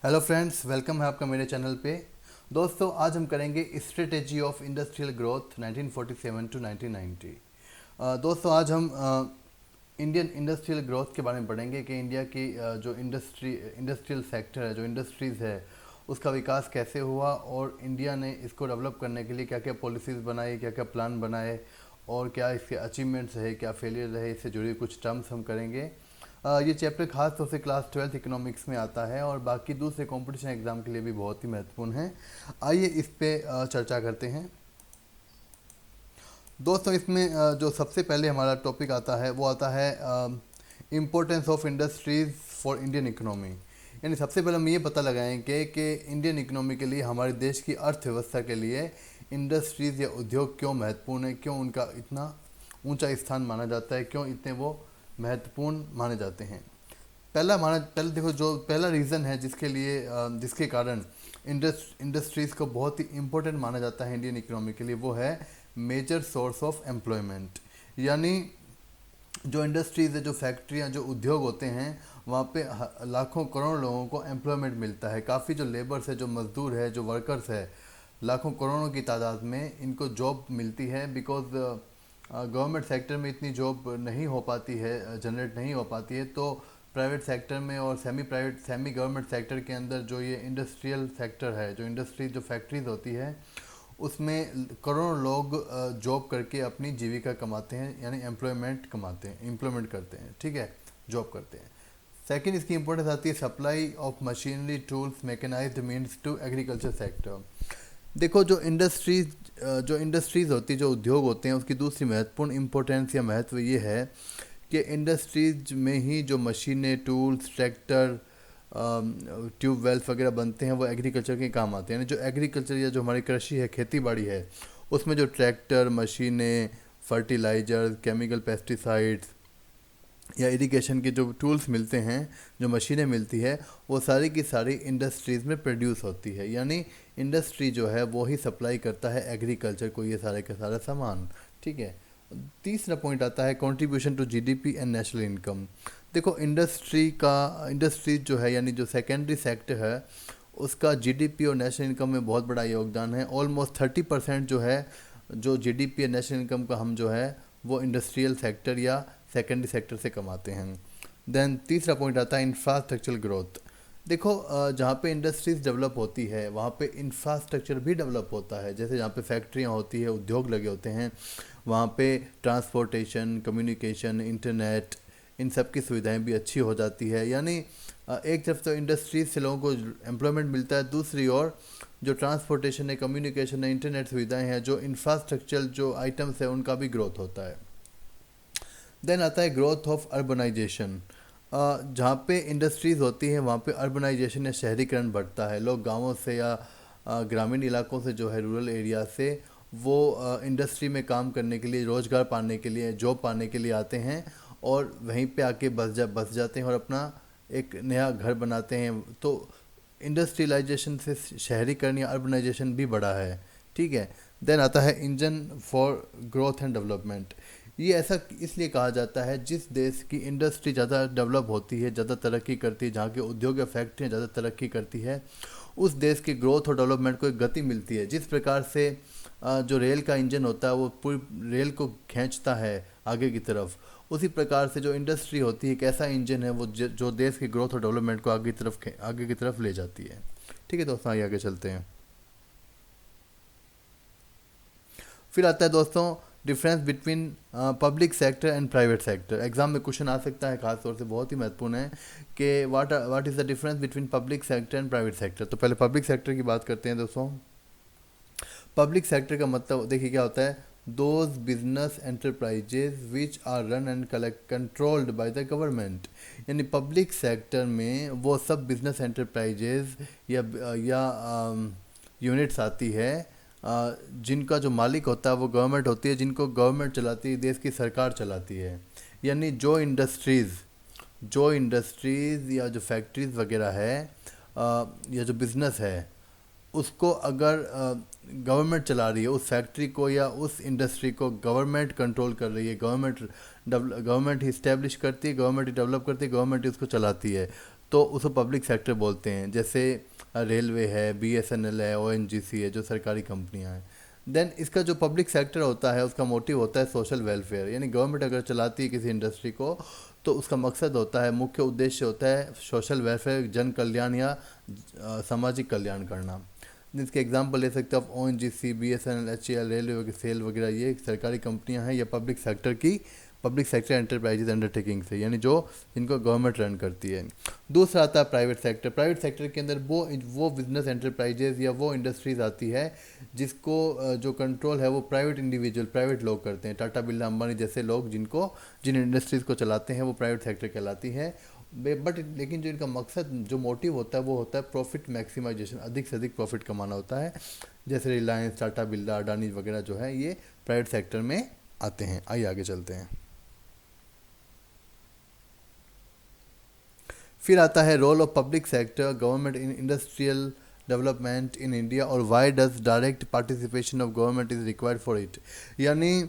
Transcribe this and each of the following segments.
Hello friends, welcome है आपका मेरे चैनल पे। दोस्तों, आज हम करेंगे strategy of industrial growth 1947 to 1990। दोस्तों, आज हम इंडियन इंडस्ट्रियल ग्रोथ के बारे में पढ़ेंगे कि इंडिया की जो इंडस्ट्रियल सेक्टर है, जो इंडस्ट्रीज़ है, उसका विकास कैसे हुआ और इंडिया ने इसको डेवलप करने के लिए क्या क्या पॉलिसीज़ बनाई, क्या क्या प्लान बनाए और क्या इसके अचीवमेंट्स रहे, क्या फेलियर रहे, इससे जुड़ी कुछ टर्म्स हम करेंगे। ये चैप्टर खास तौर से क्लास 12th इकोनॉमिक्स में आता है और बाकी दूसरे कंपटीशन एग्ज़ाम के लिए भी बहुत ही महत्वपूर्ण है। आइए इस पे चर्चा करते हैं। दोस्तों, इसमें जो सबसे पहले हमारा टॉपिक आता है वो आता है importance of industries for Indian economy. यानी सबसे पहले हम ये पता लगाएंगे कि इंडियन इकोनॉमी के लिए, हमारे देश की अर्थव्यवस्था के लिए इंडस्ट्रीज़ या उद्योग क्यों महत्वपूर्ण है, क्यों उनका इतना ऊंचा स्थान माना जाता है, क्यों इतने वो महत्वपूर्ण माने जाते हैं। पहले देखो, जो पहला रीज़न है जिसके कारण इंडस्ट्रीज़ को बहुत ही इम्पोर्टेंट माना जाता है इंडियन इकोनॉमी के लिए, वो है मेजर सोर्स ऑफ एम्प्लॉयमेंट। यानी जो इंडस्ट्रीज़ है, जो फैक्ट्रियाँ, जो उद्योग होते हैं, वहाँ पे लाखों करोड़ों लोगों को एम्प्लॉयमेंट मिलता है। काफ़ी जो लेबर्स है, जो मज़दूर है, जो वर्कर्स है, लाखों करोड़ों की तादाद में इनको जॉब मिलती है। बिकॉज गवर्नमेंट सेक्टर में इतनी जॉब नहीं हो पाती है, जनरेट नहीं हो पाती है, तो प्राइवेट सेक्टर में और सेमी गवर्नमेंट सेक्टर के अंदर जो ये इंडस्ट्रियल सेक्टर है, जो इंडस्ट्री, जो फैक्ट्रीज होती है, उसमें करोड़ों लोग जॉब करके अपनी जीविका कमाते हैं, यानी इम्प्लॉयमेंट करते हैं, ठीक है, जॉब करते हैं। सेकंड, इसकी इंपॉर्टेंस आती है supply of machinery, tools, mechanised means to agriculture sector. देखो, जो इंडस्ट्रीज़ होती है, जो उद्योग होते हैं, उसकी दूसरी महत्वपूर्ण इम्पोर्टेंस या महत्व ये है कि इंडस्ट्रीज में ही जो मशीनें, टूल्स, ट्रैक्टर, ट्यूबवेल्स वगैरह बनते हैं, वो एग्रीकल्चर के काम आते हैं। यानी जो एग्रीकल्चर या जो हमारी कृषि है, खेती बाड़ी है, उसमें जो ट्रैक्टर, मशीनें, फर्टिलाइजर, केमिकल पेस्टिसाइड्स या इरिगेशन के जो टूल्स मिलते हैं, जो मशीनें मिलती है, वो सारी की सारी इंडस्ट्रीज़ में प्रोड्यूस होती है। यानी इंडस्ट्री जो है वो ही सप्लाई करता है एग्रीकल्चर को ये सारे का सारा सामान, ठीक है। तीसरा पॉइंट आता है contribution to GDP and national income. देखो, इंडस्ट्री जो है, यानी जो सेकेंडरी सेक्टर है, उसका जीडीपी और नेशनल इनकम में बहुत बड़ा योगदान है। ऑलमोस्ट 30% जो है, जो जीडीपी और नेशनल इनकम का हम जो है वो इंडस्ट्रियल सेक्टर या सेकेंडरी सेक्टर से कमाते हैं। देन तीसरा पॉइंट आता है इंफ्रास्ट्रक्चरल ग्रोथ। देखो, जहाँ पे इंडस्ट्रीज डेवलप होती है, वहाँ पे इंफ्रास्ट्रक्चर भी डेवलप होता है। जैसे जहाँ पे फैक्ट्रियाँ होती है, उद्योग लगे होते हैं, वहाँ पे ट्रांसपोर्टेशन, कम्युनिकेशन, इंटरनेट, इन सब की सुविधाएं भी अच्छी हो जाती है। यानी एक तरफ तो इंडस्ट्रीज से लोगों को एम्प्लॉयमेंट मिलता है, दूसरी ओर जो ट्रांसपोर्टेशन है, कम्युनिकेशन है, इंटरनेट सुविधाएं हैं, जो इंफ्रास्ट्रक्चर जो आइटम्स है, उनका भी ग्रोथ होता है। देन आता है ग्रोथ ऑफ अर्बनाइजेशन। जहाँ पे इंडस्ट्रीज़ होती हैं, वहाँ पे अर्बनाइजेशन या शहरीकरण बढ़ता है। लोग गांवों से या ग्रामीण इलाकों से, जो है रूरल एरिया से, वो इंडस्ट्री में काम करने के लिए, रोज़गार पाने के लिए, जॉब पाने के लिए आते हैं और वहीं पे आके बस जाते हैं और अपना एक नया घर बनाते हैं। तो इंडस्ट्रियलाइजेशन से शहरीकरण या अर्बनाइजेशन भी बढ़ा है, ठीक है। देन आता है engine for growth and development. ये ऐसा इसलिए कहा जाता है, जिस देश की इंडस्ट्री ज़्यादा डेवलप होती है, ज़्यादा तरक्की करती है, जहाँ के उद्योग या फैक्ट्रियाँ ज़्यादा तरक्की करती है, उस देश की ग्रोथ और डेवलपमेंट को एक गति मिलती है। जिस प्रकार से जो रेल का इंजन होता है, वो पूरी रेल को खींचता है आगे की तरफ, उसी प्रकार से जो इंडस्ट्री होती है, एक ऐसा इंजन है वो जो देश की ग्रोथ और डेवलपमेंट को आगे की तरफ ले जाती है। ठीक है दोस्तों, आगे चलते हैं। फिर आता है दोस्तों difference between public sector and private sector. Exam में क्वेश्चन आ सकता है, खासतौर से बहुत ही महत्वपूर्ण है कि what is the difference between public sector and private sector. तो पहले पब्लिक सेक्टर की बात करते हैं दोस्तों। पब्लिक सेक्टर का मतलब देखिए क्या होता है, those business enterprises which are run and controlled by the government. यानी पब्लिक सेक्टर में वो सब बिजनेस एंटरप्राइजेज या यूनिट्स आती है जिनका जो मालिक होता है वो गवर्नमेंट होती है, जिनको गवर्नमेंट चलाती है, देश की सरकार चलाती है। यानी जो इंडस्ट्रीज़ या जो फैक्ट्रीज़ वगैरह है, या जो बिज़नेस है, उसको अगर गवर्नमेंट चला रही है, उस फैक्ट्री को या उस इंडस्ट्री को गवर्नमेंट कंट्रोल कर रही है, गवर्नमेंट ही इस्टेब्लिश करती है, गवर्नमेंट ही डेवलप करती है, गवर्नमेंट ही उसको चलाती है, तो उसको पब्लिक सेक्टर बोलते हैं। जैसे रेलवे है, बीएसएनएल है, ओएनजीसी है, जो सरकारी कंपनियां हैं। देन इसका जो पब्लिक सेक्टर होता है उसका मोटिव होता है सोशल वेलफेयर, यानी गवर्नमेंट अगर चलाती है किसी इंडस्ट्री को तो उसका मकसद होता है, मुख्य उद्देश्य होता है सोशल वेलफेयर, जन कल्याण या सामाजिक कल्याण करना। जिसके एग्जांपल ले सकते हो आप, ओएनजीसी, बीएसएनएल, एचएएल, रेलवे की सेल वगैरह, ये सरकारी कंपनियां हैं या पब्लिक सेक्टर एंटरप्राइजेज अंडरटेकिंग से, यानी जो जिनको गवर्नमेंट रन करती है। दूसरा आता है प्राइवेट सेक्टर। प्राइवेट सेक्टर के अंदर वो बिजनेस एंटरप्राइजेज या वो इंडस्ट्रीज आती है जिसको जो कंट्रोल है वो प्राइवेट लोग करते हैं। टाटा, बिरला, अंबानी जैसे लोग जिन इंडस्ट्रीज़ को चलाते हैं वो प्राइवेट सेक्टर कहलाती है। लेकिन जो इनका मकसद, जो मोटिव होता है वो होता है प्रॉफिट मैक्सिमाइजेशन, अधिक से अधिक प्रॉफिट कमाना होता है। जैसे रिलायंस, टाटा, बिरला, अडानी वगैरह जो है ये प्राइवेट सेक्टर में आते हैं। आइए आगे चलते हैं। फिर आता है role of public sector government in industrial development in India, और why does direct participation of government is required for it. यानी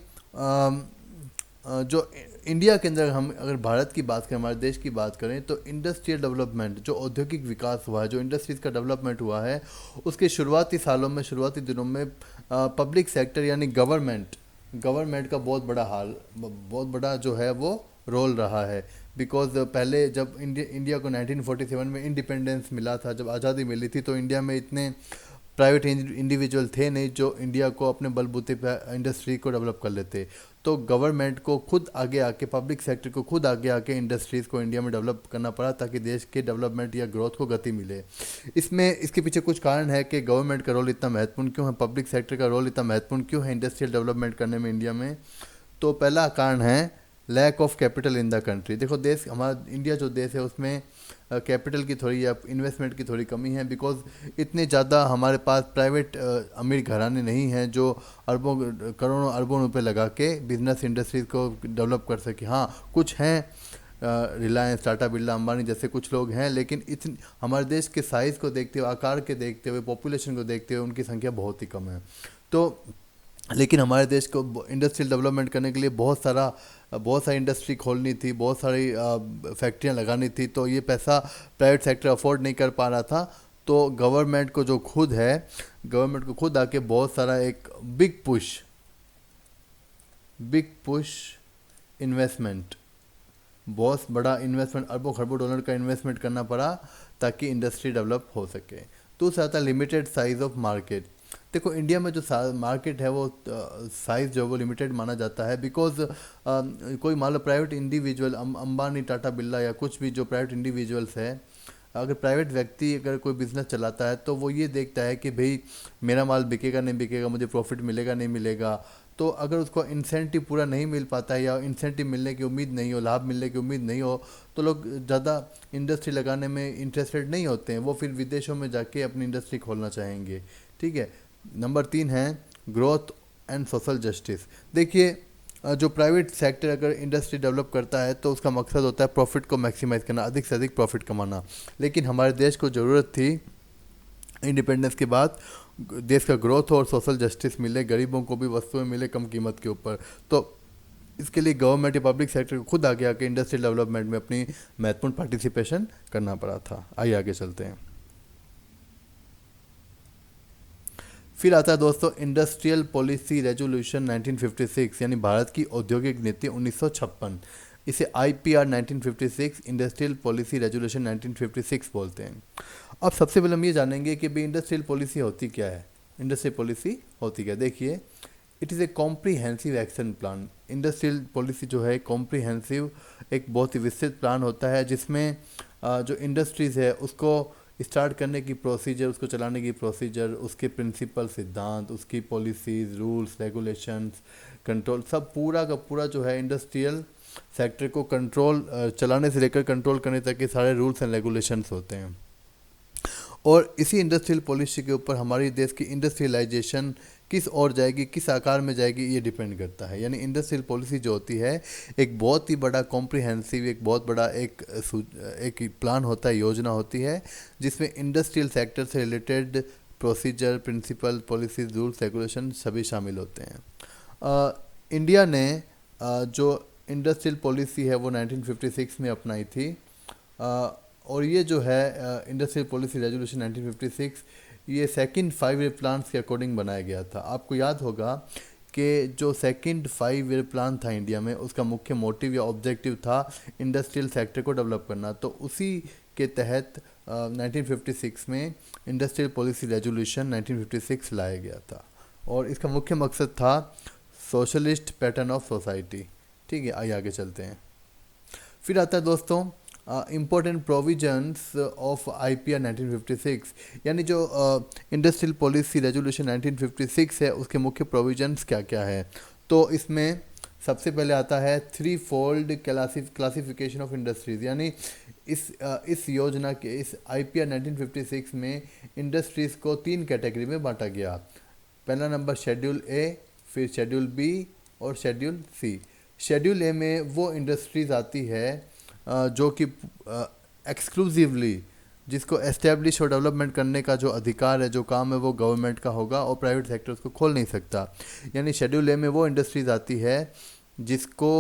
जो इंडिया के अंदर, हम अगर भारत की बात करें, हमारे देश की बात करें, तो इंडस्ट्रियल डेवलपमेंट, जो औद्योगिक विकास हुआ है, जो इंडस्ट्रीज़ का डेवलपमेंट हुआ है, उसके शुरुआती सालों में, शुरुआती दिनों में पब्लिक सेक्टर यानी गवर्नमेंट का बहुत बड़ा जो है वो रोल रहा है। बिकॉज पहले जब इंडिया को 1947 में इंडिपेंडेंस मिला था, जब आज़ादी मिली थी, तो इंडिया में इतने प्राइवेट इंडिविजुअल थे नहीं जो इंडिया को अपने बलबूते पर इंडस्ट्री को डेवलप कर लेते। तो गवर्नमेंट को खुद आगे आके, पब्लिक सेक्टर को खुद आगे आके इंडस्ट्रीज़ को इंडिया में डेवलप करना पड़ा ताकि देश के डेवलपमेंट या ग्रोथ को गति मिले। इसके पीछे कुछ कारण है कि गवर्नमेंट का रोल इतना महत्वपूर्ण क्यों है, पब्लिक सेक्टर का रोल इतना महत्वपूर्ण क्यों है इंडस्ट्रियल डेवलपमेंट करने में इंडिया में। तो पहला कारण है lack of capital in the country. देखो, हमारा इंडिया जो देश है उसमें कैपिटल की थोड़ी या इन्वेस्टमेंट की थोड़ी कमी है। बिकॉज इतने ज़्यादा हमारे पास प्राइवेट अमीर घराने नहीं हैं जो करोड़ों अरबों रुपए लगा के बिजनेस इंडस्ट्रीज को डेवलप कर सके। हाँ, कुछ हैं, रिलायंस, टाटा, बिरला, अंबानी जैसे कुछ लोग हैं, लेकिन हमारे देश के साइज़ को देखते हुए, आकार के देखते हुए, पॉपुलेशन को देखते हुए उनकी संख्या बहुत ही कम है। तो लेकिन हमारे देश को इंडस्ट्रियल डेवलपमेंट करने के लिए बहुत सारी इंडस्ट्री खोलनी थी, बहुत सारी फैक्ट्रियां लगानी थी, तो ये पैसा प्राइवेट सेक्टर अफोर्ड नहीं कर पा रहा था। तो गवर्नमेंट को खुद आके बहुत सारा एक बिग पुश इन्वेस्टमेंट, बहुत बड़ा इन्वेस्टमेंट, अरबों खरबों डॉलर का इन्वेस्टमेंट करना पड़ा ताकि इंडस्ट्री डेवलप हो सके। दूसरा आता है लिमिटेड साइज ऑफ मार्केट। देखो, इंडिया में जो मार्केट है वो साइज़ जो वो लिमिटेड माना जाता है। बिकॉज कोई मान लो प्राइवेट इंडिविजुअल, अंबानी, टाटा, बिरला या कुछ भी जो प्राइवेट इंडिविजुअल्स है, अगर प्राइवेट व्यक्ति अगर कोई बिज़नेस चलाता है तो वो ये देखता है कि भाई मेरा माल बिकेगा नहीं बिकेगा, मुझे प्रॉफिट मिलेगा नहीं मिलेगा। तो अगर उसको इंसेंटिव पूरा नहीं मिल पाता है या इंसेंटिव मिलने की उम्मीद नहीं हो, लाभ मिलने की उम्मीद नहीं हो, तो लोग ज़्यादा इंडस्ट्री लगाने में इंटरेस्टेड नहीं होते हैं, वो फिर विदेशों में जाके अपनी इंडस्ट्री खोलना चाहेंगे। ठीक है। नंबर 3 है ग्रोथ एंड सोशल जस्टिस। देखिए, जो प्राइवेट सेक्टर अगर इंडस्ट्री डेवलप करता है तो उसका मकसद होता है प्रॉफिट को मैक्सिमाइज करना, अधिक से अधिक प्रॉफिट कमाना। लेकिन हमारे देश को ज़रूरत थी इंडिपेंडेंस के बाद देश का ग्रोथ और सोशल जस्टिस मिले, गरीबों को भी वस्तुएं मिले कम कीमत के ऊपर। तो इसके लिए गवर्नमेंट या पब्लिक सेक्टर को खुद आगे आके इंडस्ट्रियल डेवलपमेंट में अपनी महत्वपूर्ण पार्टिसिपेशन करना पड़ा था। आइए आगे चलते हैं। फिर आता है दोस्तों इंडस्ट्रियल पॉलिसी रेजोल्यूशन 1956, यानी भारत की औद्योगिक नीति 1956। इसे IPR 1956, इंडस्ट्रियल पॉलिसी रेजोल्यूशन 1956 बोलते हैं। अब सबसे पहले हम ये जानेंगे कि भाई इंडस्ट्रियल पॉलिसी होती क्या है। इंडस्ट्रियल पॉलिसी होती क्या, देखिए, it is a comprehensive action plan. Industrial policy जो है कॉम्प्रीहेंसिव, एक बहुत ही विस्तृत प्लान होता है जिसमें जो इंडस्ट्रीज़ है उसको स्टार्ट करने की प्रोसीजर, उसको चलाने की प्रोसीजर, उसके प्रिंसिपल, सिद्धांत, उसकी पॉलिसीज़, रूल्स, रेगुलेशंस, कंट्रोल, सब पूरा का पूरा जो है इंडस्ट्रियल सेक्टर को चलाने से लेकर कंट्रोल करने तक के सारे रूल्स एंड रेगुलेशंस होते हैं। और इसी इंडस्ट्रियल पॉलिसी के ऊपर हमारी देश की इंडस्ट्रियलाइजेशन किस ओर जाएगी, किस आकार में जाएगी, ये डिपेंड करता है। यानी इंडस्ट्रियल पॉलिसी जो होती है एक बहुत ही बड़ा कॉम्प्रिहेंसिव, एक बहुत बड़ा एक प्लान होता है, योजना होती है जिसमें इंडस्ट्रियल सेक्टर से related procedure, principle, policies, rules, regulation सभी शामिल होते हैं। इंडिया ने जो इंडस्ट्रियल पॉलिसी है वो 1956 में अपनाई थी। और ये जो है इंडस्ट्रियल पॉलिसी रेजोल्यूशन 1956, ये सेकंड 5 ईयर प्लान के अकॉर्डिंग बनाया गया था। आपको याद होगा कि जो सेकंड 5 ईयर प्लान था इंडिया में, उसका मुख्य मोटिव या ऑब्जेक्टिव था इंडस्ट्रियल सेक्टर को डेवलप करना। तो उसी के तहत 1956 में इंडस्ट्रियल पॉलिसी रेजोल्यूशन 1956 लाया गया था, और इसका मुख्य मकसद था सोशलिस्ट पैटर्न ऑफ सोसाइटी। ठीक है, आइए आगे चलते हैं। फिर आता है दोस्तों इम्पोर्टेंट प्रोविजंस ऑफ IPR 1956, यानी जो इंडस्ट्रियल पॉलिसी रेजोल्यूशन 1956 है, उसके मुख्य प्रोविजंस क्या क्या है। तो इसमें सबसे पहले आता है 3 फोल्ड क्लासिफिकेशन ऑफ इंडस्ट्रीज, यानी इस योजना के इस IPR 1956 में इंडस्ट्रीज़ को 3 कैटेगरी में बांटा गया। पहला नंबर शेड्यूल ए, फिर शेड्यूल बी और शेड्यूल सी। शेड्यूल ए में वो इंडस्ट्रीज़ आती है जो कि एक्सक्लूसिवली, जिसको एस्टेब्लिश और डेवलपमेंट करने का जो अधिकार है, जो काम है, वो गवर्नमेंट का होगा और प्राइवेट सेक्टर उसको खोल नहीं सकता। यानी शेड्यूल ए में वो इंडस्ट्रीज़ आती है जिसको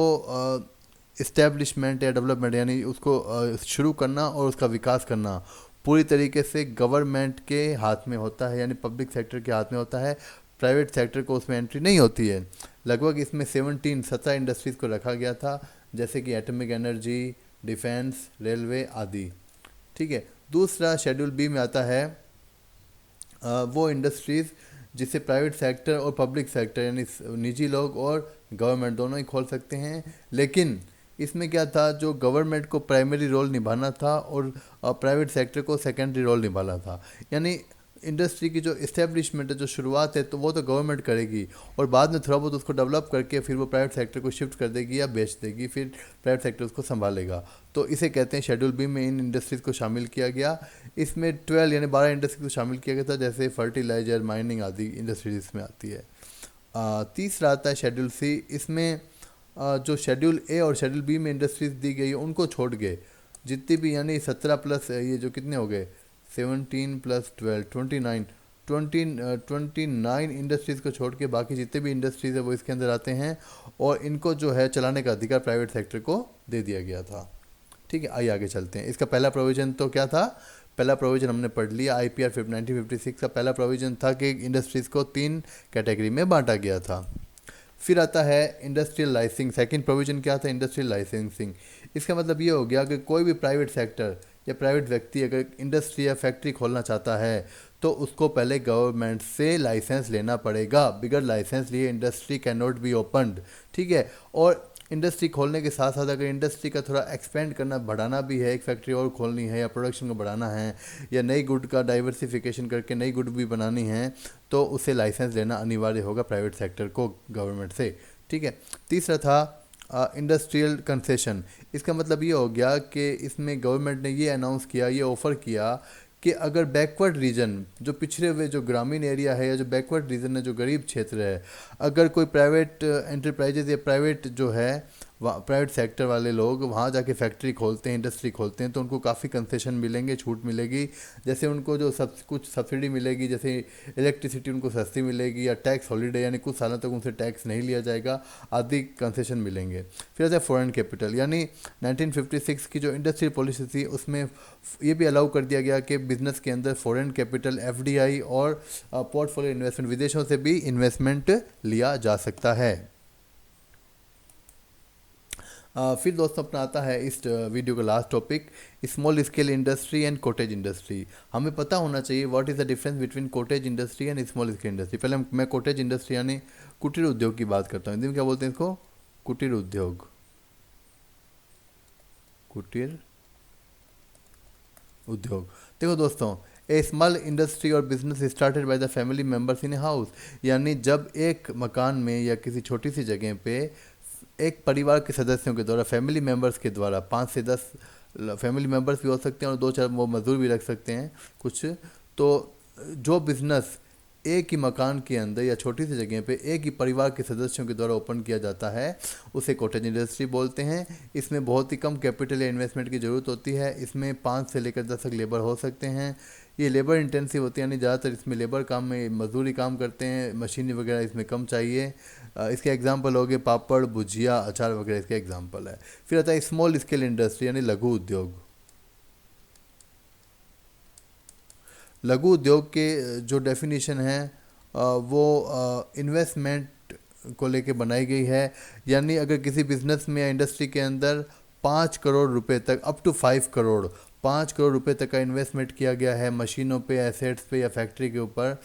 इस्टेब्लिशमेंट या डेवलपमेंट, यानी उसको शुरू करना और उसका विकास करना पूरी तरीके से गवर्नमेंट के हाथ में होता है, यानी पब्लिक सेक्टर के हाथ में होता है। प्राइवेट सेक्टर को उसमें एंट्री नहीं होती है। लगभग इसमें 17 इंडस्ट्रीज़ को रखा गया था, जैसे कि एटॉमिक एनर्जी, डिफेंस, रेलवे आदि। ठीक है। दूसरा शेड्यूल बी में आता है वो इंडस्ट्रीज़ जिसे प्राइवेट सेक्टर और पब्लिक सेक्टर, यानी निजी लोग और गवर्नमेंट दोनों ही खोल सकते हैं। लेकिन इसमें क्या था, जो गवर्नमेंट को प्राइमरी रोल निभाना था और प्राइवेट सेक्टर को सेकेंडरी रोल निभाना था। यानी इंडस्ट्री की जो इस्टेब्लिशमेंट है, जो शुरुआत है, तो वो तो गवर्नमेंट करेगी और बाद में थोड़ा बहुत उसको डेवलप करके फिर वो प्राइवेट सेक्टर को शिफ्ट कर देगी या बेच देगी, फिर प्राइवेट सेक्टर उसको संभालेगा। तो इसे कहते हैं शेड्यूल बी में इन इंडस्ट्रीज़ को शामिल किया गया। इसमें 12 यानी 12 इंडस्ट्रीज को शामिल किया गया था, जैसे फर्टिलाइजर, माइनिंग आदि इंडस्ट्रीज इसमें आती है। तीसरा आता है शेड्यूल सी। इसमें जो शेड्यूल ए और शेड्यूल बी में इंडस्ट्रीज़ दी गई उनको छोड़ के जितनी भी, यानी 17 प्लस ये जो कितने हो गए, 17 + 12 29 इंडस्ट्रीज़ को छोड़ के बाकी जितने भी इंडस्ट्रीज़ है वो इसके अंदर आते हैं, और इनको जो है चलाने का अधिकार प्राइवेट सेक्टर को दे दिया गया था। ठीक है, आइए आगे चलते हैं। इसका पहला प्रोविज़न तो क्या था, पहला प्रोविज़न हमने पढ़ लिया। IPR 1956 का पहला प्रोविज़न था कि इंडस्ट्रीज़ को 3 कैटेगरी में बांटा गया था। फिर आता है इंडस्ट्रियल लाइसेंसिंग। सेकंड प्रोविज़न क्या था, इंडस्ट्रियल लाइसेंसिंग। इसका मतलब ये हो गया कि कोई भी प्राइवेट सेक्टर या प्राइवेट व्यक्ति अगर इंडस्ट्री या फैक्ट्री खोलना चाहता है तो उसको पहले गवर्नमेंट से लाइसेंस लेना पड़ेगा। बिगर लाइसेंस लिए industry can not be opened. ठीक है। और इंडस्ट्री खोलने के साथ साथ अगर इंडस्ट्री का थोड़ा एक्सपेंड करना, बढ़ाना भी है, एक फैक्ट्री और खोलनी है या प्रोडक्शन को बढ़ाना है या नई गुड का डाइवर्सिफिकेशन करके नई गुड भी बनानी है, तो उसे लाइसेंस लेना अनिवार्य होगा प्राइवेट सेक्टर को गवर्नमेंट से। ठीक है। तीसरा था इंडस्ट्रियल कंसेशन। इसका मतलब ये हो गया कि इसमें गवर्नमेंट ने ये अनाउंस किया, ये ऑफ़र किया कि अगर बैकवर्ड रीजन, जो पिछड़े हुए जो ग्रामीण एरिया है या जो बैकवर्ड रीजन है, जो गरीब क्षेत्र है, अगर कोई प्राइवेट एंटरप्राइजेज या प्राइवेट जो है प्राइवेट सेक्टर वाले लोग वहाँ जाके फैक्ट्री खोलते हैं, इंडस्ट्री खोलते हैं, तो उनको काफ़ी कंसेशन मिलेंगे, छूट मिलेगी। जैसे उनको जो कुछ सब्सिडी मिलेगी, जैसे इलेक्ट्रिसिटी उनको सस्ती मिलेगी, या टैक्स हॉलीडे यानी कुछ सालों तक उनसे टैक्स नहीं लिया जाएगा, आदि कंसेशन मिलेंगे। फिर आता है फॉरेन कैपिटल, यानी 1956 की जो इंडस्ट्रियल पॉलिसी थी उसमें ये भी अलाउ कर दिया गया कि बिज़नेस के अंदर फॉरेन कैपिटल, FDI और पोर्टफोलियो इन्वेस्टमेंट, विदेशों से भी इन्वेस्टमेंट लिया जा सकता है। फिर दोस्तों अपना आता है इस वीडियो का last topic, small scale industry and cottage industry. हमें पता होना चाहिए what is the difference between cottage industry and small scale industry. पहले मैं कॉटेज इंडस्ट्री यानी कुटीर उद्योग की बात करता हूँ। हिंदी में क्या बोलते हैं इसको, कुटीर उद्योग। कुटीर उद्योग। देखो दोस्तों, ए स्मॉल इंडस्ट्री और business started by the family members in a house, यानी जब एक मकान में या किसी छोटी सी जगह पे एक परिवार के सदस्यों के द्वारा, फैमिली मेम्बर्स के द्वारा, 5 से 10 फैमिली मेम्बर्स भी हो सकते हैं और 2-4 वो मजदूर भी रख सकते हैं कुछ, तो जो बिज़नेस एक ही मकान के अंदर या छोटी सी जगह पे एक ही परिवार के सदस्यों के द्वारा ओपन किया जाता है, उसे कॉटेज इंडस्ट्री बोलते हैं। इसमें बहुत ही कम कैपिटल या इन्वेस्टमेंट की ज़रूरत होती है। इसमें 5 से लेकर 10 तक लेबर हो सकते हैं। ये लेबर इंटेंसिव होती है, यानी ज़्यादातर इसमें लेबर काम में मजदूरी काम करते हैं, मशीनरी वगैरह इसमें कम चाहिए। इसके एग्जांपल हो गए पापड़, भुजिया, अचार वगैरह इसके एग्जांपल है। फिर आता है स्मॉल स्केल इंडस्ट्री यानी लघु उद्योग। लघु उद्योग के जो डेफिनेशन है वो इन्वेस्टमेंट को लेके बनाई गई है। यानी अगर किसी बिजनेस में या इंडस्ट्री के अंदर 5 करोड़ रुपए तक, अप टू 5 करोड़, 5 करोड़ रुपए तक का इन्वेस्टमेंट किया गया है मशीनों पे, एसेट्स पे या फैक्ट्री के ऊपर,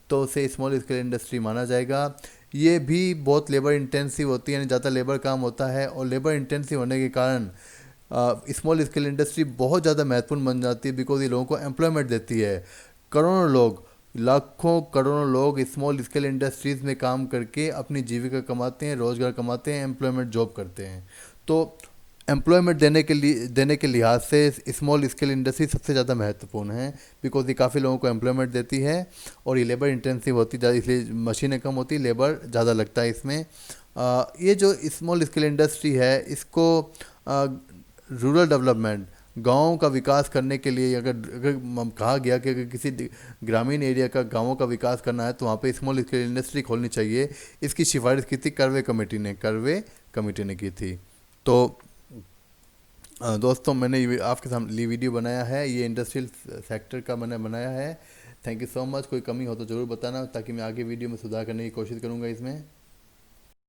तो उसे स्मॉल स्केल इंडस्ट्री माना जाएगा। ये भी बहुत लेबर इंटेंसिव होती है, यानी ज़्यादा लेबर काम होता है, और लेबर इंटेंसिव होने के कारण स्मॉल स्केल इंडस्ट्री बहुत ज़्यादा महत्वपूर्ण बन जाती है, बिकॉज ये लोगों को एम्प्लॉयमेंट देती है। करोड़ों लोग, लाखों करोड़ों लोग स्मॉल स्केल इंडस्ट्रीज़ में काम करके अपनी जीविका कमाते हैं, रोज़गार कमाते हैं, एम्प्लॉयमेंट जॉब करते हैं। तो एम्प्लॉयमेंट देने के लिहाज से स्मॉल स्केल इंडस्ट्री सबसे ज़्यादा महत्वपूर्ण है, बिकॉज ये काफ़ी लोगों को एम्प्लॉयमेंट देती है और ये लेबर इंटेंसिव होती है, इसलिए मशीनें कम होती, लेबर ज़्यादा लगता है इसमें। ये जो स्मॉल स्केल इंडस्ट्री है, इसको रूरल डेवलपमेंट, गाँव का विकास करने के लिए, अगर अगर कहा गया कि अगर किसी ग्रामीण एरिया का, गाँवों का विकास करना है तो वहाँ पे स्मॉल स्केल इंडस्ट्री खोलनी चाहिए। इसकी सिफारिश की थी कर्वे कमेटी ने की थी। तो दोस्तों, मैंने ये आपके सामने वीडियो बनाया है, ये इंडस्ट्रियल सेक्टर का मैंने बनाया है। Thank you so much. कोई कमी हो तो ज़रूर बताना, ताकि मैं आगे वीडियो में सुधार करने की कोशिश करूँगा इसमें।